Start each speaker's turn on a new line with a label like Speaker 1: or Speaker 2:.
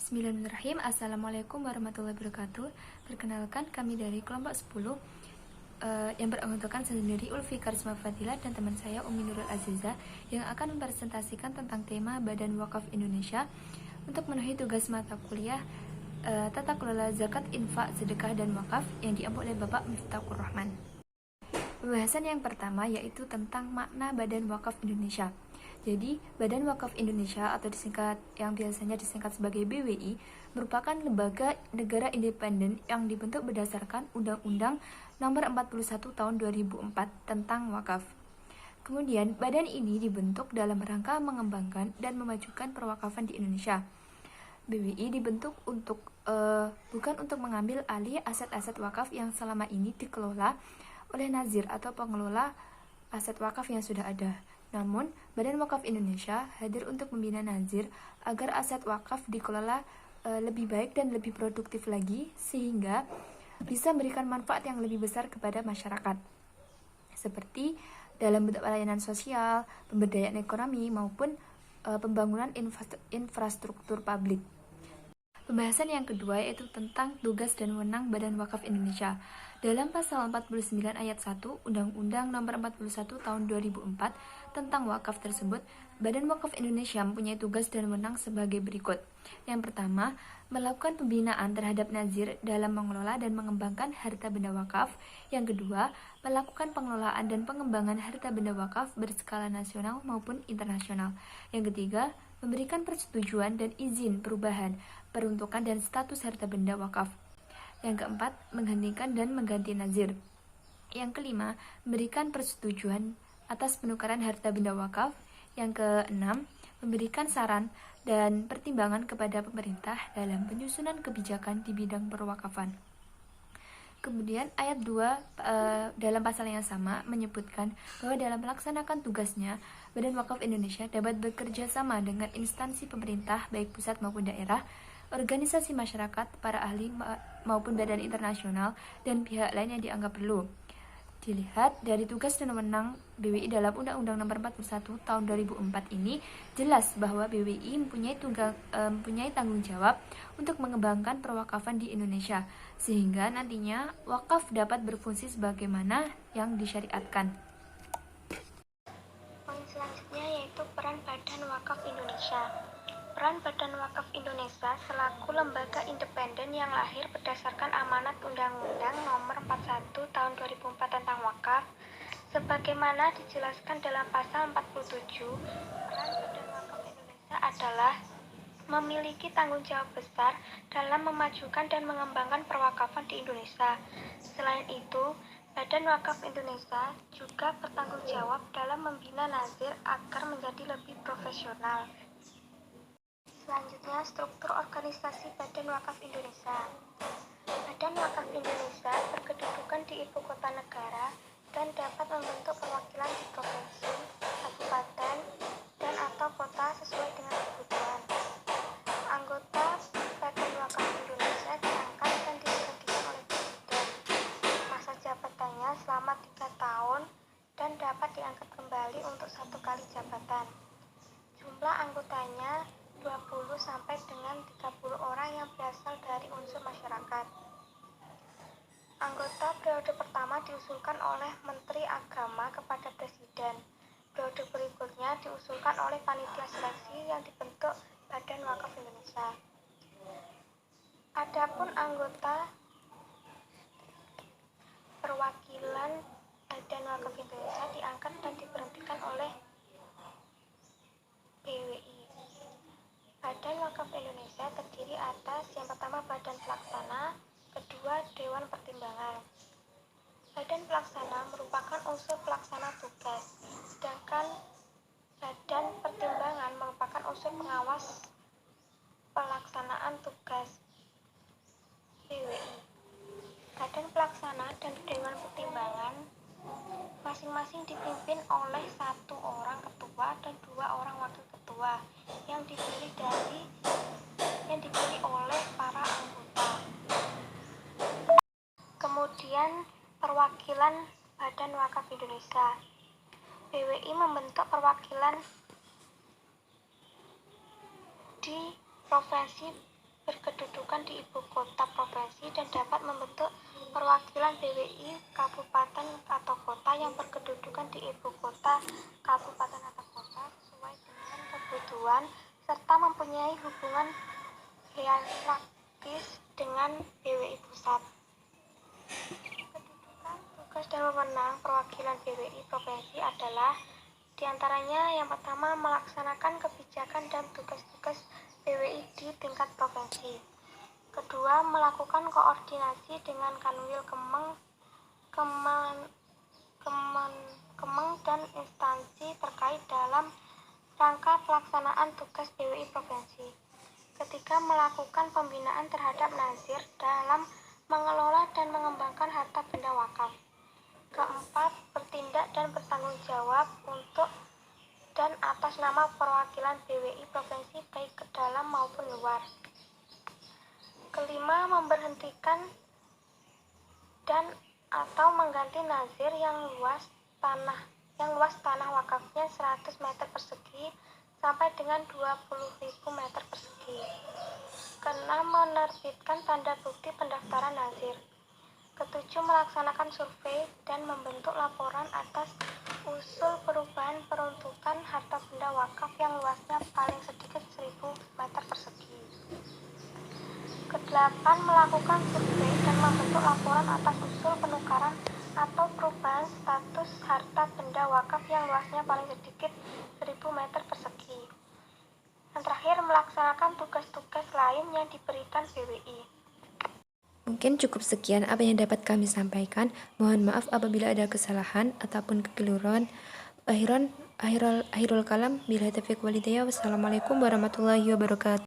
Speaker 1: Bismillahirrahmanirrahim. Assalamualaikum warahmatullahi wabarakatuh. Perkenalkan, kami dari kelompok 10 yang beranggotakan saya sendiri Ulfi Karisma Fadilah dan teman saya Umi Nurul Aziza yang akan mempresentasikan tentang tema Badan Wakaf Indonesia untuk memenuhi tugas mata kuliah Tata Kelola Zakat, Infak, Sedekah, dan Wakaf yang diampu oleh Bapak Miftahur Rahman. Pembahasan yang pertama yaitu tentang makna Badan Wakaf Indonesia. Jadi, Badan Wakaf Indonesia atau yang biasanya disingkat sebagai BWI merupakan lembaga negara independen yang dibentuk berdasarkan Undang-Undang Nomor 41 Tahun 2004 tentang Wakaf. Kemudian, badan ini dibentuk dalam rangka mengembangkan dan memajukan perwakafan di Indonesia. BWI dibentuk bukan untuk mengambil alih aset-aset wakaf yang selama ini dikelola oleh nazir atau pengelola aset wakaf yang sudah ada. Namun, Badan Wakaf Indonesia hadir untuk membina nazir agar aset wakaf dikelola lebih baik dan lebih produktif lagi sehingga bisa memberikan manfaat yang lebih besar kepada masyarakat. Seperti dalam bentuk pelayanan sosial, pemberdayaan ekonomi maupun pembangunan infrastruktur publik. Pembahasan yang kedua yaitu tentang tugas dan wewenang Badan Wakaf Indonesia. Dalam pasal 49 ayat 1 Undang-Undang Nomor 41 Tahun 2004 tentang wakaf tersebut, Badan Wakaf Indonesia mempunyai tugas dan wewenang sebagai berikut. Yang pertama, melakukan pembinaan terhadap nazir dalam mengelola dan mengembangkan harta benda wakaf. Yang kedua, melakukan pengelolaan dan pengembangan harta benda wakaf berskala nasional maupun internasional. Yang ketiga, memberikan persetujuan dan izin perubahan, peruntukan dan status harta benda wakaf. Yang keempat, menghentikan dan mengganti nazir. Yang kelima, memberikan persetujuan atas penukaran harta benda wakaf. Yang keenam, memberikan saran dan pertimbangan kepada pemerintah dalam penyusunan kebijakan di bidang perwakafan. Kemudian ayat 2 dalam pasal yang sama menyebutkan bahwa dalam melaksanakan tugasnya, Badan Wakaf Indonesia dapat bekerja sama dengan instansi pemerintah baik pusat maupun daerah, organisasi masyarakat, para ahli maupun badan internasional, dan pihak lain yang dianggap perlu. Dilihat dari tugas dan wewenang BWI dalam Undang-Undang Nomor 41 Tahun 2004 ini, jelas bahwa BWI mempunyai tanggung jawab untuk mengembangkan perwakafan di Indonesia, sehingga nantinya wakaf dapat berfungsi sebagaimana yang disyariatkan.
Speaker 2: Poin selanjutnya yaitu peran Badan Wakaf Indonesia. Peran Badan Wakaf Indonesia selaku lembaga independen yang lahir berdasarkan amanat Undang-Undang Nomor 41 Tahun 2004 tentang Wakaf, sebagaimana dijelaskan dalam pasal 47, peran Badan Wakaf Indonesia adalah memiliki tanggung jawab besar dalam memajukan dan mengembangkan perwakafan di Indonesia. Selain itu, Badan Wakaf Indonesia juga bertanggung jawab dalam membina nazir agar menjadi lebih profesional. Selanjutnya, struktur organisasi Badan Wakaf Indonesia. Badan Wakaf Indonesia berkedudukan di ibu kota negara dan dapat membentuk perwakilan di provinsi, kabupaten, dan atau kota sesuai dengan kebutuhan. Anggota Badan Wakaf Indonesia diangkat dan diberhentikan oleh Presiden. Masa jabatannya selama 3 tahun dan dapat diangkat kembali untuk 1 kali jabatan. Jumlah anggotanya 20 sampai dengan 30 orang yang berasal dari unsur masyarakat. Anggota periode pertama diusulkan oleh Menteri Agama kepada Presiden. Periode berikutnya diusulkan oleh panitia seleksi yang dibentuk Badan Wakaf Indonesia. Adapun anggota perwakilan Badan Wakaf Indonesia diangkat dan diberhentikan oleh BWI. Badan Wakaf Indonesia terdiri atas yang pertama Badan Pelaksana, kedua Dewan Pertimbangan. Badan Pelaksana merupakan unsur pelaksana tugas, sedangkan Badan Pertimbangan merupakan unsur pengawas pelaksanaan tugas BWI. Badan Pelaksana dan Dewan Pertimbangan masing-masing dipimpin oleh 1 orang ketua dan 2 orang wakil ketua yang dipilih oleh para anggota. Kemudian perwakilan Badan Wakaf Indonesia. BWI membentuk perwakilan di provinsi berkedudukan di ibu kota provinsi dan dapat membentuk perwakilan BWI kabupaten atau kota yang berkedudukan di ibu kota kabupaten atau kota sesuai dengan kebutuhan serta mempunyai hubungan hierarkis dengan BWI pusat. Kedudukan, tugas dan wewenang perwakilan BWI provinsi adalah diantaranya yang pertama melaksanakan kebijakan dan tugas-tugas BWI di tingkat provinsi. Kedua, melakukan koordinasi dengan Kanwil Kemeng dan instansi terkait dalam rangka pelaksanaan tugas BWI provinsi. Ketiga, melakukan pembinaan terhadap nazir dalam mengelola dan mengembangkan harta benda wakaf. Keempat, bertindak dan bertanggung jawab untuk dan atas nama perwakilan BWI provinsi baik ke dalam maupun luar. Kelima, memberhentikan dan atau mengganti nazir yang luas tanah wakafnya 100 meter persegi sampai dengan 20.000 meter persegi. Keenam, menerbitkan tanda bukti pendaftaran nazir. Ketujuh, melaksanakan survei dan membentuk laporan atas usul perubahan peruntukan harta benda wakaf yang luasnya paling sedikit 1.000 meter persegi. Kedelapan, melakukan survei dan membentuk laporan atas usul penukaran atau perubahan status harta benda wakaf yang luasnya paling sedikit 1.000 meter persegi. Yang terakhir, melaksanakan tugas-tugas lain yang diberikan BWI.
Speaker 1: Mungkin cukup sekian apa yang dapat kami sampaikan. Mohon maaf apabila ada kesalahan ataupun kekeliruan. Akhirul kalam, bila taufiq walhidayah. Wassalamualaikum warahmatullahi wabarakatuh.